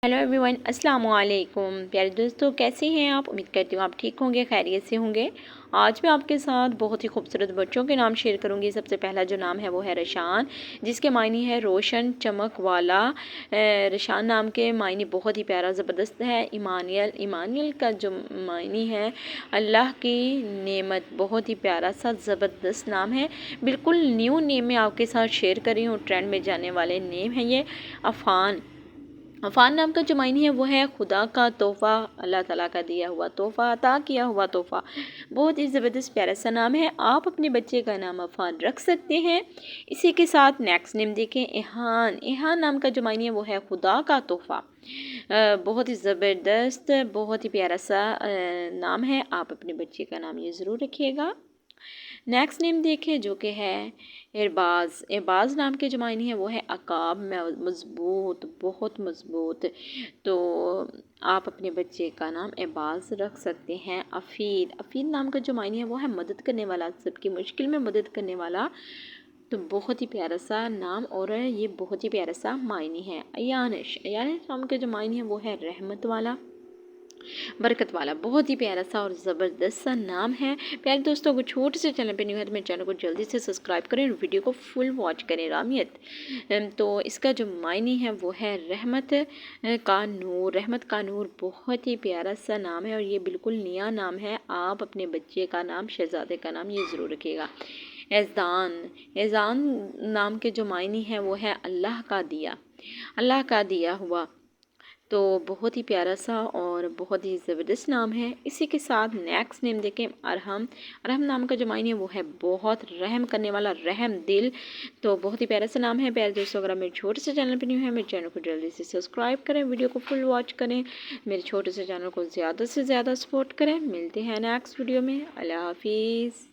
Hello everyone, अस्सलाम वालेकुम। प्यारे दोस्तों, कैसे हैं आप? उम्मीद करती हूँ आप ठीक होंगे, खैरियत से होंगे। आज मैं आपके साथ बहुत ही खूबसूरत बच्चों के नाम शेयर करूँगी। सबसे पहला जो नाम है वो है रशान, जिसके मायने है रोशन, चमक वाला। रशान नाम के मायने बहुत ही प्यारा ज़बरदस्त है। ईमानियल का जो मायने है अल्लाह की नेमत, बहुत ही प्यारा सा ज़बरदस्त नाम है। बिल्कुल न्यू नेम मैं आपके साथ शेयर कर रही हूँ, ट्रेंड में जाने वाले नेम है ये। अफ़ान नाम का जो मायने है वो है खुदा का तोहफ़ा, अल्लाह ताला का दिया हुआ तोहफ़ा, अता किया हुआ तोहफ़ा। बहुत ही ज़बरदस्त प्यारा सा नाम है। आप अपने बच्चे का नाम अफ़ान रख सकते हैं। इसी के साथ नेक्स्ट नेम देखें, एहान नाम का जो मायने है वो है खुदा का तोहफ़ा। बहुत ही ज़बरदस्त, बहुत ही प्यारा सा नाम है। आप अपने बच्चे का नाम ये ज़रूर रखिएगा। नेक्स्ट नेम देखें जो कि है एरबाज़ नाम के जो मायने है वो है अकाब, मज़बूत, बहुत मज़बूत। तो आप अपने बच्चे का नाम एरबाज़ रख सकते हैं। अफ़ीद नाम का जो मायने है वो है मदद करने वाला, सबकी मुश्किल में मदद करने वाला। तो बहुत ही प्यारा सा नाम और ये बहुत ही प्यारा सा मायने है। अयानिश नाम के जो मायने है वो है रहमत वाला, बरकत वाला। बहुत ही प्यारा सा और ज़बरदस्त सा नाम है। प्यारे दोस्तों, अगर छोटे से चैनल पर न्यू है तो मेरे चैनल को जल्दी से सब्सक्राइब करें और वीडियो को फुल वॉच करें। रामियत, तो इसका जो मायने है वो है रहमत का नूर। रहमत का नूर बहुत ही प्यारा सा नाम है और ये बिल्कुल नया नाम है। आप अपने बच्चे का नाम, शहज़ादे का नाम ये ज़रूर रखिएगा। एज़ान नाम के जो मायने हैं वो है अल्लाह का दिया हुआ। तो बहुत ही प्यारा सा और बहुत ही ज़बरदस्त नाम है। इसी के साथ नेक्स्ट नेम देखें, अरहम नाम का जो मायने है वो है बहुत रहम करने वाला, रहम दिल। तो बहुत ही प्यारा सा नाम है। प्यारे दोस्तों, अगर आप मेरे छोटे से चैनल पर न्यू है, मेरे चैनल को जल्दी से सब्सक्राइब करें, वीडियो को फुल वॉच करें, मेरे छोटे से चैनल को ज़्यादा से ज़्यादा सपोर्ट करें। मिलते हैं नेक्स्ट वीडियो में। अल्लाह हाफिज़।